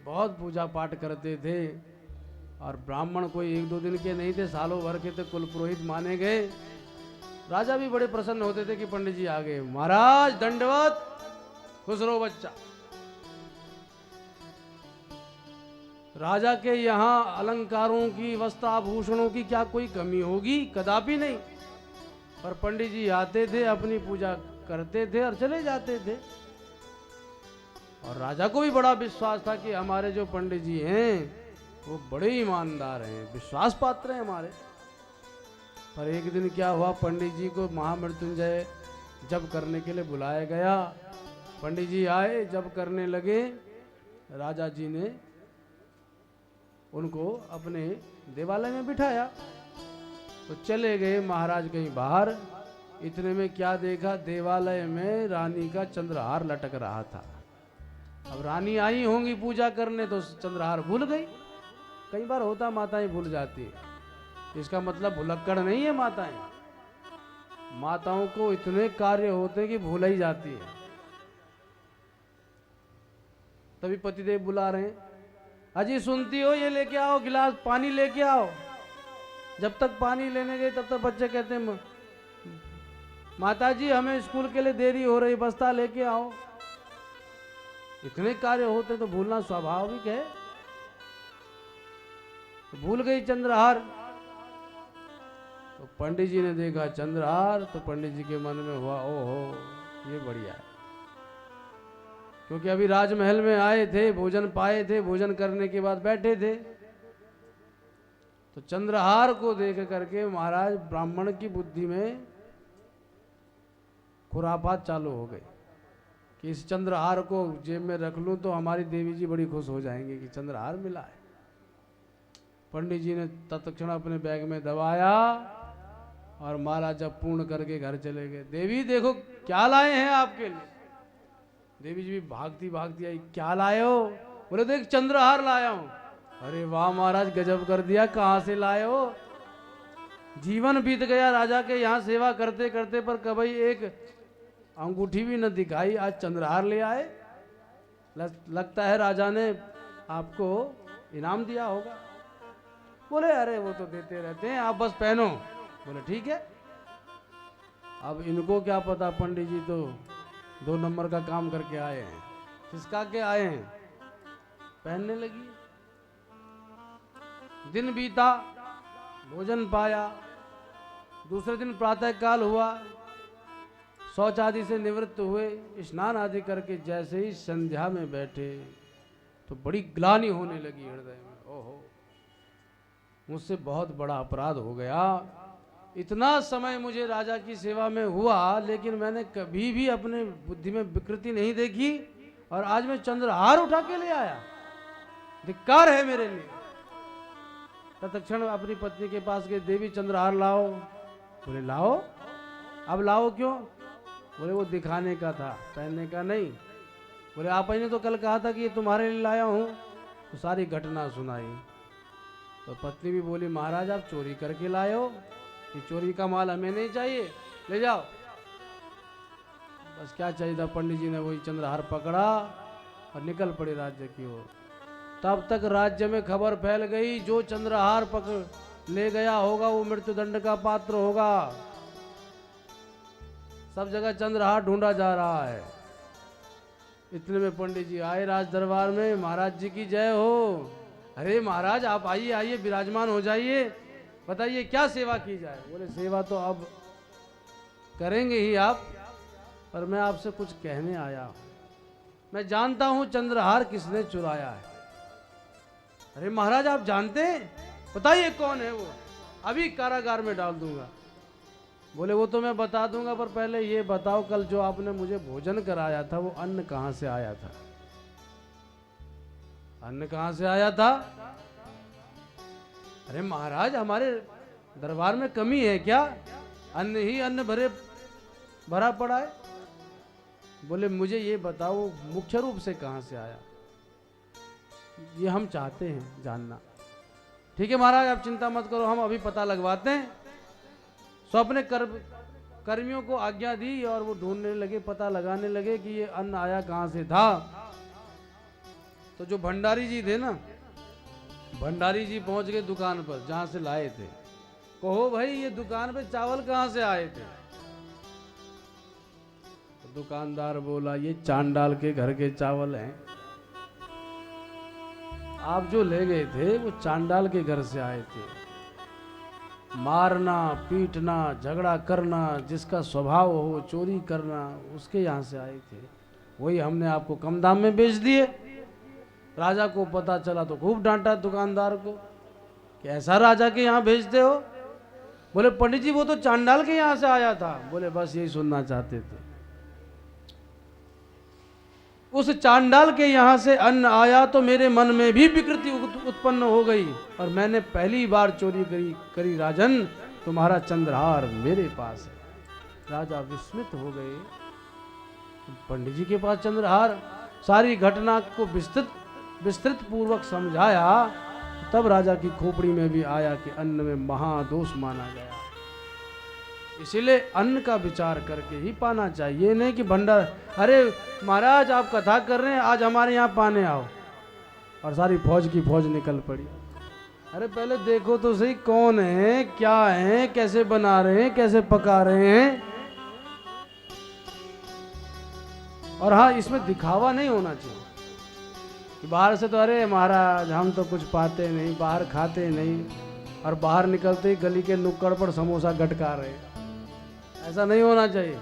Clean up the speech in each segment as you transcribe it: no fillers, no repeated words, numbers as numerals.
बहुत पूजा पाठ करते थे और ब्राह्मण कोई एक दो दिन के नहीं थे, सालों भर के थे, कुल पुरोहित माने गए। राजा भी बड़े प्रसन्न होते थे कि पंडित जी आ गए। महाराज दंडवत, खुश रहो बच्चा। राजा के यहाँ अलंकारों की, वस्त्र आभूषणों की क्या कोई कमी होगी? कदापि नहीं। पर पंडित जी आते थे, अपनी पूजा करते थे और चले जाते थे। और राजा को भी बड़ा विश्वास था कि हमारे जो पंडित जी हैं वो बड़े ईमानदार हैं, विश्वास पात्र हैं हमारे। पर एक दिन क्या हुआ, पंडित जी को महामृत्युंजय जप करने के लिए बुलाया गया। पंडित जी आए, जप करने लगे। राजा जी ने उनको अपने देवालय में बिठाया तो चले गए महाराज कहीं बाहर। इतने में क्या देखा, देवालय में रानी का चंद्रहार लटक रहा था। अब रानी आई होंगी पूजा करने तो चंद्रहार भूल गई। कई बार होता, माताएं भूल जाती है, इसका मतलब भुलक्कड़ नहीं है माताएं। माताओं को इतने कार्य होते हैं कि भूल ही जाती है। तभी पतिदेव बुला रहे हैं, अजी सुनती हो, ये लेके आओ गिलास, पानी लेके आओ। जब तक पानी लेने गए तब तक बच्चे कहते हैं माता जी हमें स्कूल के लिए देरी हो रही, बस्ता लेके आओ। इतने कार्य होते तो भूलना स्वाभाविक है। तो भूल गई चंद्रहार। तो पंडित जी ने देखा चंद्रहार, तो पंडित जी के मन में हुआ ओहो ये बढ़िया है, क्योंकि अभी राजमहल में आए थे, भोजन पाए थे, भोजन करने के बाद बैठे थे। तो चंद्रहार को देख करके महाराज ब्राह्मण की बुद्धि में खुरापात चालू हो गई कि इस चंद्रहार को जेब में रख लूं तो हमारी देवी जी बड़ी खुश हो जाएंगे कि चंद्रहार मिला है। पंडित जी ने तत्क्षण अपने बैग में दबाया और माला जब पूर्ण करके घर चले गए। देवी देखो क्या लाए हैं आपके लिए। देवी जी भी भागती भागती आई, क्या लाए हो? बोले देख चंद्रहार लाया हूं। अरे वाह महाराज, गजब कर दिया, कहां से लाए हो? जीवन बीत गया राजा के यहाँ सेवा करते करते, पर कभी एक अंगूठी भी न दिखाई, आज चंद्रहार ले आए। लगता है राजा ने आपको इनाम दिया होगा। बोले अरे वो तो देते रहते हैं, आप बस पहनो। बोले ठीक है। अब इनको क्या पता, पंडित जी तो 2 नंबर का काम करके आए हैं। किसका के आए हैं? पहनने लगी। दिन बीता, भोजन पाया। दूसरे दिन प्रातः काल हुआ, शौच आदि से निवृत्त हुए, स्नान आदि करके जैसे ही संध्या में बैठे तो बड़ी ग्लानि होने लगी हृदय में। ओहो मुझसे बहुत बड़ा अपराध हो गया। इतना समय मुझे राजा की सेवा में हुआ, लेकिन मैंने कभी भी अपने बुद्धि में विकृति नहीं देखी, और आज मैं चंद्रहार उठा के ले आया। धिक्कार है मेरे लिए। तत्क्षण अपनी पत्नी के पास गए, देवी चंद्रहार लाओ। बोले लाओ। अब लाओ क्यों? बोले वो दिखाने का था, पहनने का नहीं। बोले आप ही ने तो कल कहा था कि ये तुम्हारे लिए लाया हूं। तो सारी घटना सुनाई। तो पत्नी भी बोली महाराज आप चोरी करके लाए हो, ये चोरी का माल हमें नहीं चाहिए, ले जाओ। बस क्या चाहिए था, पंडित जी ने वही चंद्रहार पकड़ा और निकल पड़े राज्य की ओर। तब तक राज्य में खबर फैल गई, जो चंद्रहार पकड़ ले गया होगा वो मृत्युदंड का पात्र होगा। सब जगह चंद्रहार ढूंढा जा रहा है। इतने में पंडित जी आए राज दरबार में, महाराज जी की जय हो। अरे महाराज आप आइए आइए, विराजमान हो जाइए, बताइए क्या सेवा की जाए। बोले सेवा तो अब करेंगे ही आप, पर मैं आपसे कुछ कहने आया। मैं जानता हूं चंद्रहार किसने चुराया है। अरे महाराज आप जानते हैं? बताइए कौन है वो, अभी कारागार में डाल दूंगा। बोले वो तो मैं बता दूंगा, पर पहले ये बताओ कल जो आपने मुझे भोजन कराया था वो अन्न कहां से आया था? अन्न कहां से आया था? अरे महाराज हमारे दरबार में कमी है क्या? अन्न ही अन्न भरा पड़ा है। बोले मुझे ये बताओ मुख्य रूप से कहां से आया, ये हम चाहते हैं जानना। ठीक है महाराज आप चिंता मत करो, हम अभी पता लगवाते हैं। सो अपने कर्मियों को आज्ञा दी और वो ढूंढने लगे, पता लगाने लगे कि ये अन्न आया कहां से था। तो जो भंडारी जी थे ना, भंडारी जी पहुंच गए दुकान पर जहां से लाए थे। कहो भाई ये दुकान पे चावल कहां से आए थे? तो दुकानदार बोला ये चांडाल के घर के चावल हैं, आप जो ले गए थे वो चांडाल के घर से आए थे। मारना पीटना झगड़ा करना, जिसका स्वभाव हो चोरी करना, उसके यहाँ से आए थे। वही हमने आपको कम दाम में बेच दिए। राजा को पता चला तो खूब डांटा दुकानदार को कि ऐसा राजा के यहाँ भेजते हो। बोले पंडित जी वो तो चांडाल के यहाँ से आया था। बोले बस यही सुनना चाहते थे। उस चांडाल के यहाँ से अन्न आया तो मेरे मन में भी विकृति उत्पन्न हो गई और मैंने पहली बार चोरी करी राजन, तुम्हारा चंद्रहार मेरे पास है। राजा विस्मित हो गए, पंडित जी के पास चंद्रहार। सारी घटना को विस्तृत पूर्वक समझाया, तब राजा की खोपड़ी में भी आया कि अन्न में महादोष माना गया। इसीलिए अन्न का विचार करके ही पाना चाहिए, नहीं कि भंडार, अरे महाराज आप कथा कर रहे हैं आज हमारे यहाँ पाने आओ, और सारी फौज की फौज निकल पड़ी। अरे पहले देखो तो सही कौन है, क्या है, कैसे बना रहे हैं, कैसे पका रहे हैं। और हाँ, इसमें दिखावा नहीं होना चाहिए कि बाहर से तो अरे महाराज हम तो कुछ पाते नहीं, बाहर खाते नहीं, और बाहर निकलते ही गली के नुक्कड़ पर समोसा गटका रहे। ऐसा नहीं होना चाहिए।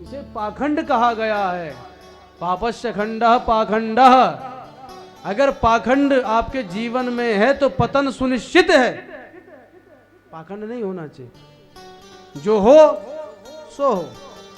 इसे पाखंड कहा गया है। पापस्य खंडः पाखंडः। अगर पाखंड आपके जीवन में है तो पतन सुनिश्चित है। पाखंड नहीं होना चाहिए, जो हो सो हो।